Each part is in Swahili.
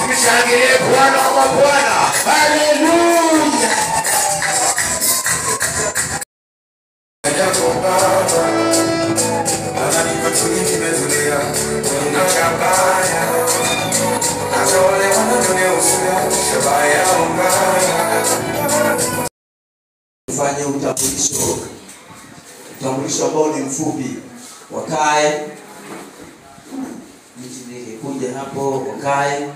Mshangilie Bwana wa Bwana. Haleluya. Fanye utambulisho ambao ni mfupi. Wakae. Mimi kuja hapo wakae.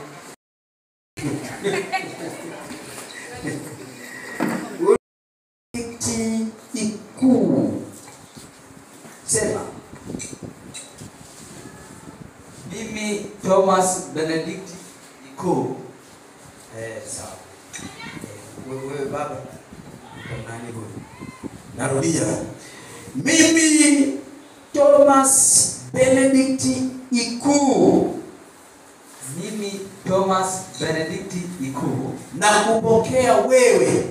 Ikuu. Sema. Mimi Thomas Benedict Ikuu. Sawa. Wewe baba. Nani huyo? Narudia. Mimi Thomas Benedict Ikuu. Mimi Thomas Benedict Ikuu. Nakupokea wewe.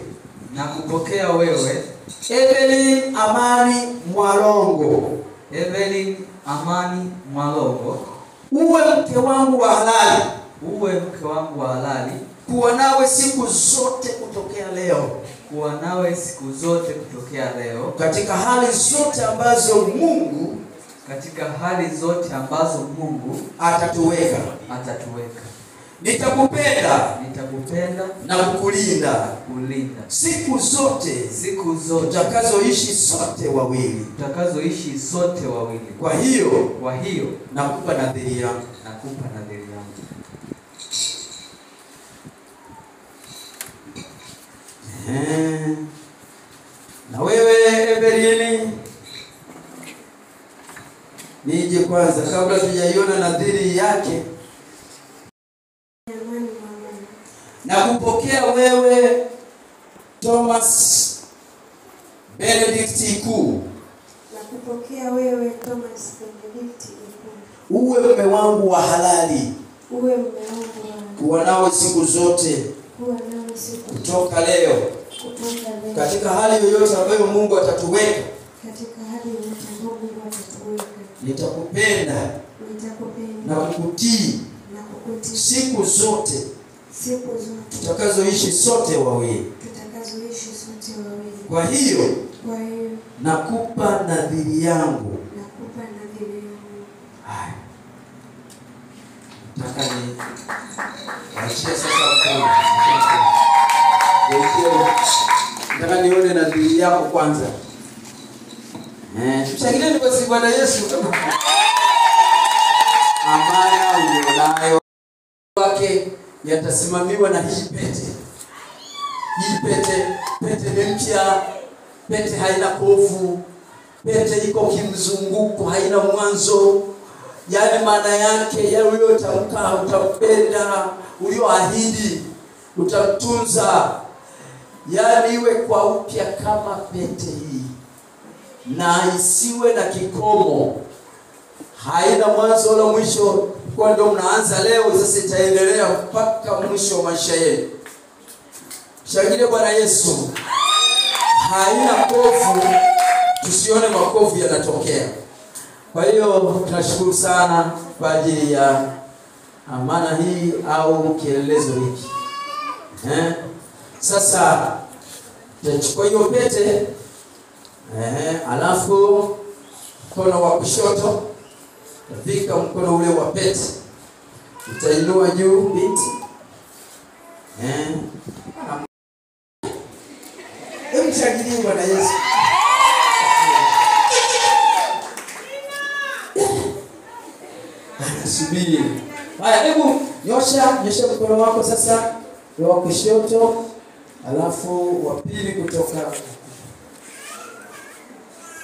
Nakupokea wewe. Evelyn Amani Mwalongo. Evelyn Amani Mwalongo. Uwe mke wangu wa halali. Uwe mke wangu wa halali. Kuwa nawe siku zote kutokea leo. Kuwa nawe siku zote kutokea leo. Katika hali zote ambazo Mungu atatuweka. Nitakupenda na kukulinda siku zote tutakazoishi sote wawili. Kwa hiyo nakupa nadhiri yangu. Na wewe Evelyn, nije kwanza kabla tujaiona nadhiri yake. Nakupokea wewe Thomas Benedict Ikuu. Nakupokea wewe Thomas Benedict Ikuu. Uwe mume wangu wa halali. Uwe mume wangu wa kuwa nawe siku zote. Kutoka leo. Katika hali yoyote ambayo Mungu atatuweka. Nitakupenda na kukutii siku zote tutakazoishi sote wawili. Kwa hiyo nakupa nadhiri yangu. Nataka nione nadhiri yako kwanza. Mshangilieni kwa Bwana Yesu. Amana ulionayo wake yatasimamiwa na hii pete. Hii pete ni mpya. Pete haina kovu. Pete iko kimzunguko, haina mwanzo. Yaani maana yake ya uliotamka utapenda, ulioahidi utatunza. Yaani iwe kwa upya kama pete hii. Na isiwe na kikomo. Haina mwanzo wala mwisho. Kwa ndio mnaanza leo, sasa itaendelea mpaka mwisho wa maisha yenu. Shangilie Bwana Yesu. Haina kovu, tusione makovu yanatokea. Kwa hiyo tunashukuru sana kwa ajili ya amana hii au kielelezo hiki. Sasa tutachukua hiyo pete, alafu mkono wa kushoto utavika mkono ule wa pete. Utainua juu binti. Mshangilie Bwana Yesu. Anasubiri. Haya, hebu nyosha mkono wako sasa wa kushoto, alafu wa pili kutoka.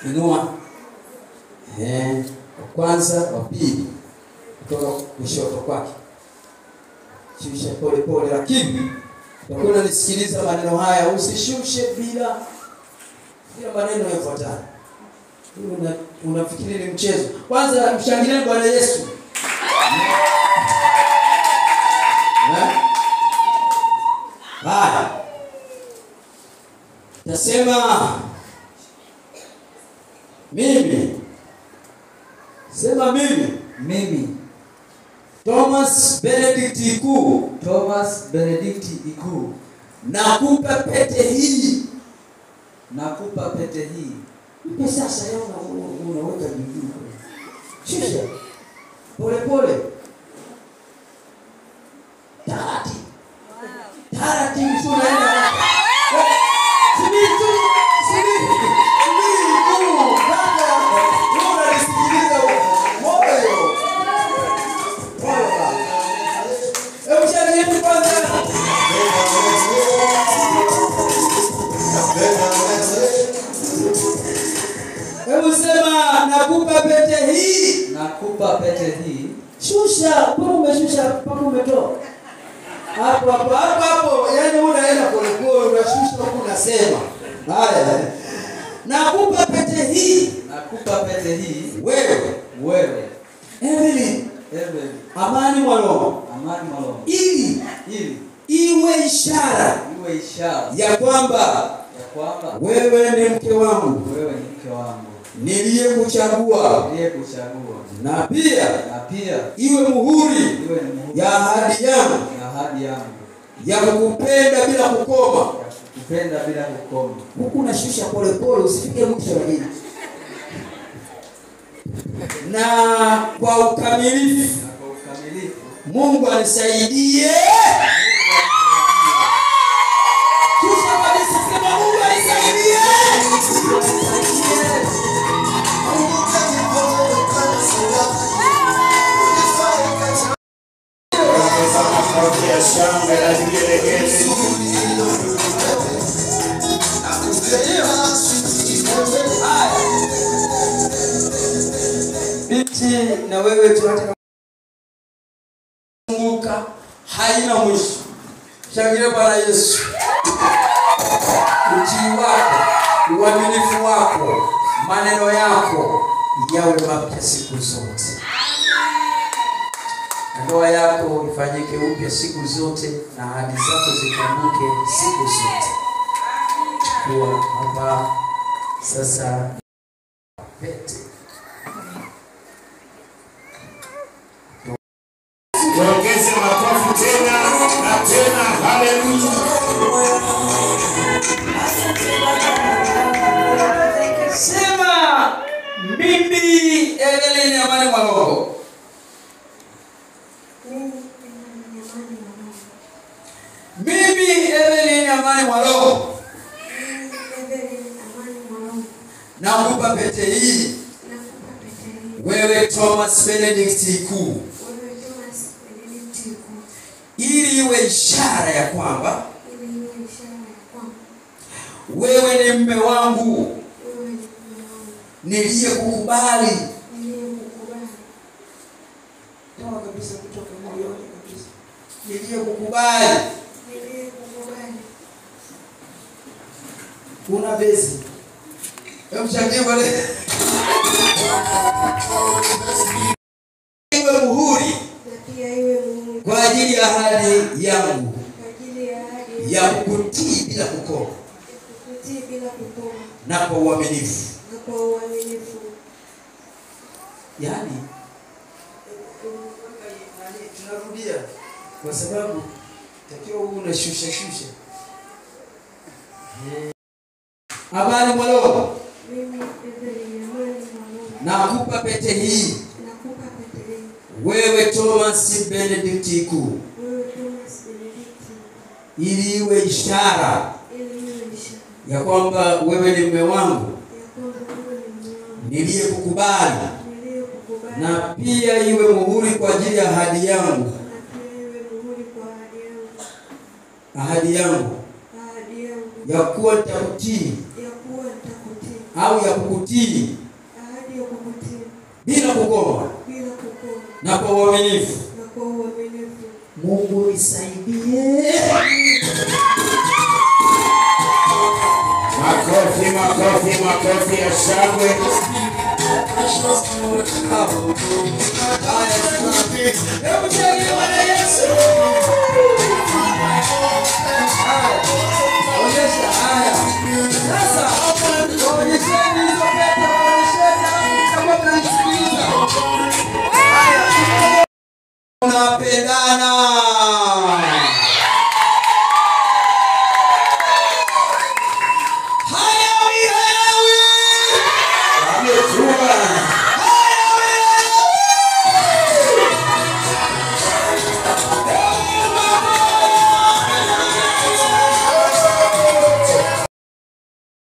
Inua. Wa kwanza, wa pili kutoka kushoto kwake. Shusha pole pole, lakini ukuna nisikiliza maneno haya, usishushe bila maneno yafuatayo. Unafikiri ni mchezo? Kwanza mshangilie Bwana Yesu. Nasema mimi. Sema mimi. Mimi Thomas Thomas Benedict Ikuu, Thomas Benedict Ikuu, nakupa pete hii. nakupa pete hii. Mpe sasa leo unaweka juu. Shusha. Pole pole. Taratibu. Taratibu tunaenda. Subiri tu. Subiri tu. Kaka, wewe unanisikiliza moyo. Hebu shangilia kwanza. Hebu sema nakupa pete hii. Nakupa pete hii. Shusha, mbona umeshusha mpaka umetoa? Hapo. Yaani unaenda pole pole unashusha huko unasema. Haya. Nakupa pete hii. Nakupa pete hii. Wewe. Evelyn. Amani Mwalongo. Amani Mwalongo. Ili iwe ishara ya kwamba wewe ni mke wangu. Niliyekuchagua. Na pia iwe muhuri ya ahadi yangu ya kukupenda bila kukoma. Huku unashusha pole pole usifike mwisho wa hili. Na kwa ukamilifu Mungu anisaidie. Kisha kabisa sema Mungu anisaidie. Binti na wewe tunataka kumbuka haina mwisho. Shangilia Bwana Yesu. Utii wako, uaminifu wako, maneno yako yawe mapya siku zote. Ndoa yako ifanyike upya siku zote na ahadi zako zikambuke siku zote. Chukua hapa sasa pete. Tuongeze makofi tena na tena. Haleluya. Sema mimi Evelyn Amani Mwalongo. Mimi Evelyn Amani Mwalongo. Nakupa pete hii. Wewe Thomas Benedict Ikuu. Ili iwe ishara ya kwamba wewe ni mume wangu. Niliyekukubali. Toa kabisa kutoka moyoni kabisa. Niliyekukubali. Kuna bezi. Hebu changie wale. Iwe muhuri. Kwa ajili ya ahadi yangu. Ya kukutii bila kukoma. Na kwa uaminifu. Yaani tunarudia kwa sababu takiwa unashusha. Amani Mwalongo. Nakupa pete hii. Wewe Thomas Benedict Ikuu. Ili iwe ishara ya kwamba wewe ni mume wangu. Niliyekukubali. Na pia iwe muhuri kwa ajili ya ahadi yangu. Ahadi yangu ya kuwa nitakutii au ya kukutii bila kukoma na kwa uaminifu. Mungu nisaidie. Makofi ya shangwe. Hebu shangilia Bwana Yesu. Onyesha haya. Sasa onyesheni hizo pete, onyesheni kama mnanisikiliza. Haya. tunapendana.